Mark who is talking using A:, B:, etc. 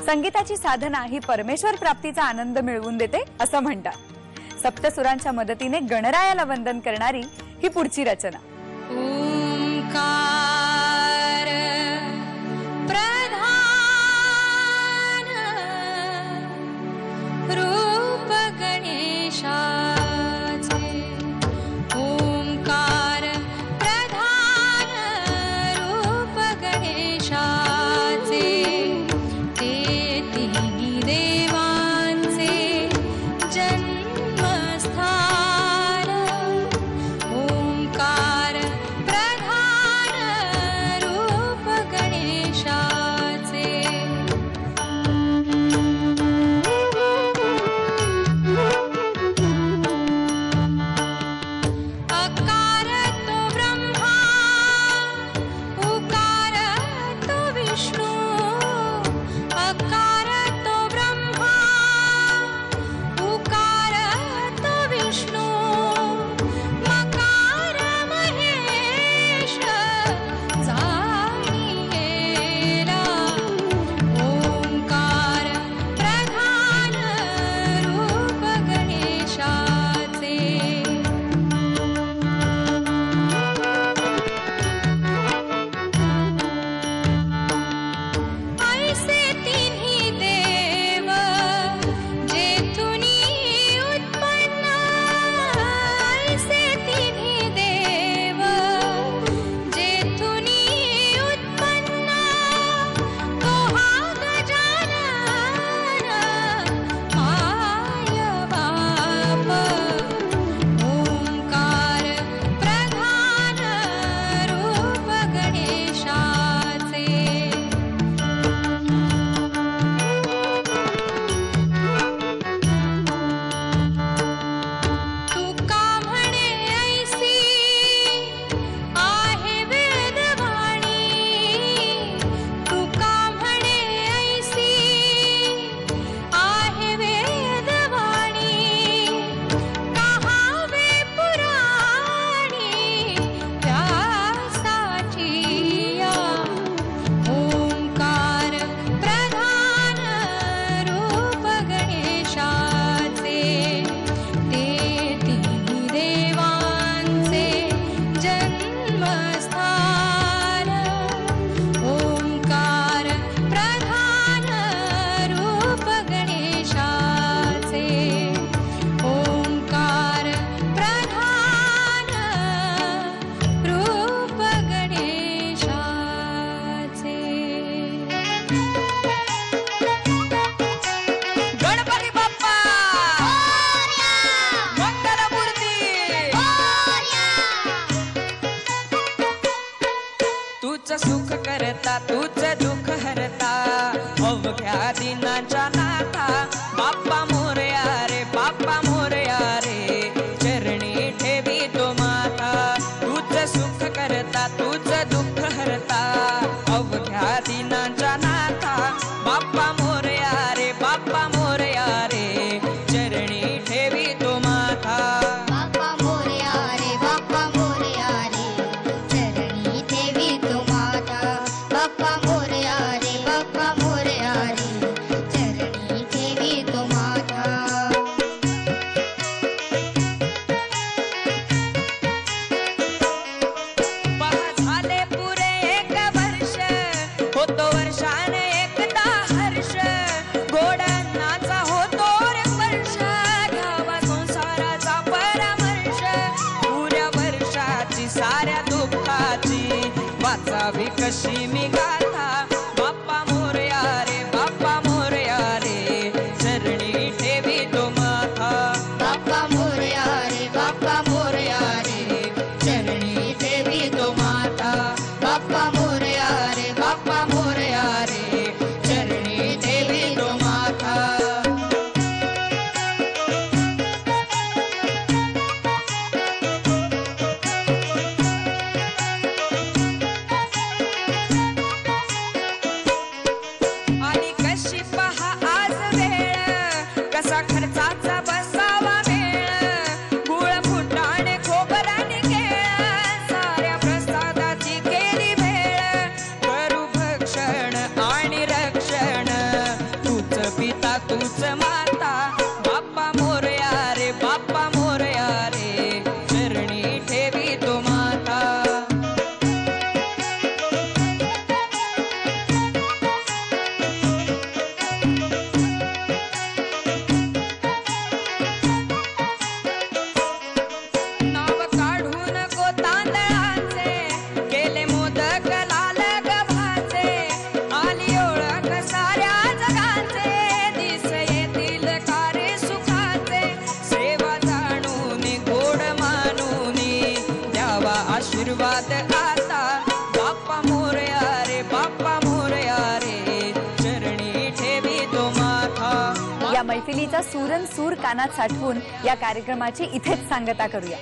A: संगीताची साधना ही परमेश्वर प्राप्तीचा आनंद मिळवून देते असं म्हणतात। सप्तसुरांच्या मदतीने गणरायाला वंदन करणारी ही पुढची रचना।
B: ओंकार प्रधान रूप गणेशाचे, ओंकार प्रधान रूप गणेशाचे, ते तिन्ही देवांचे जन्मस्थान। ओंकार प्रधान रूप गणेशाचे, अकार तो ब्रह्मा, उकार तो विष्णू, अकार तो ब्रह्मा, उकार तो विष्णू, मकार महेश जाणियेला। ओंकार प्रधान रूप गणेशाचे, ऐसे तिन्ही देव जेथुनी उत्पन्न, ऐसे तिन्ही देव जेथुनी उत्पन्न, तो हा गजानन माय बाप। ओंकार प्रधान रूप गणेशाचे, तुका म्हणे ऐसी आहे वेदवाणी, तुका म्हणे ऐसी आहे वेदवाणी, कहावे पुराणी त्यासाठी या। ओंकार प्रधान रूप गणेशाचे, ते तिन्ही देवांचे जन्मस्थान। ओंकार प्रधान रूप गणेशाचे, ओंकार प्रधान रूप गणेशाचे।
C: गणपती बाप्पा मंगलमूर्ती, तूच सुख करता तूच दुःख हरता, अवघ्या दिनाच्या नाथा बाप्पा मोरया रे, बाप्पा मोरया रे, चरणी ठेवी तो माथा। तूच सुख करता तूच दुःख हरता, अवघ्या दिनाच्या नाथा बाप्पा मोरया रे, बाप्पा मोरया रे, चरणी ठेवी तो माथा।
D: बाप्पा मोरया रे, बाप्पा मोरया रे, चरणी ठेवी तो माथा। बाप्पा मोरया रे, बाप्पा मोरया रे, चरणी ठेवी तो माथा।
C: पहा झाले पुरे एक वर्ष, होतो वर्षाने एकदा हर्ष, गोड अन्नाचा होतो रे वर्ष, घ्यावा संसाराचा परामर्श, पुऱ्या वर्षाची साऱ्या दुःखाची वाचावी कशी मी गाथा। बाप्पा मोरया रे, बाप्पा मोरया रे, चरणी ठेवी तो माथा।
D: बाप्पा मोरया रे, बाप्पा मोरया रे, चरणी ठेवी तो माथा। बाप्पा मोरया रे, बाप्पा मोरया रे, चरणी ठेवी तो माथा।
C: तूच माता बाप्पा मोरया रे बाप्पा मोरया रे चरणी ठेवी तो माता नाव काढू नको तांदळाचे केले मोदक लाल गव्हाचे आली ओळख साऱ्या जगाचे दिस येतील कारे सुखाचे सेवा जाणून गोड मानून द्यावा आशीर्वाद आता बाप्पा मोरया रे बाप्पा मोरया रे चरणी ठेवी तो माथा.
A: या मैफिलीचा सूरन सूर कानात साठवून या कार्यक्रमाची इथेच सांगता करूया.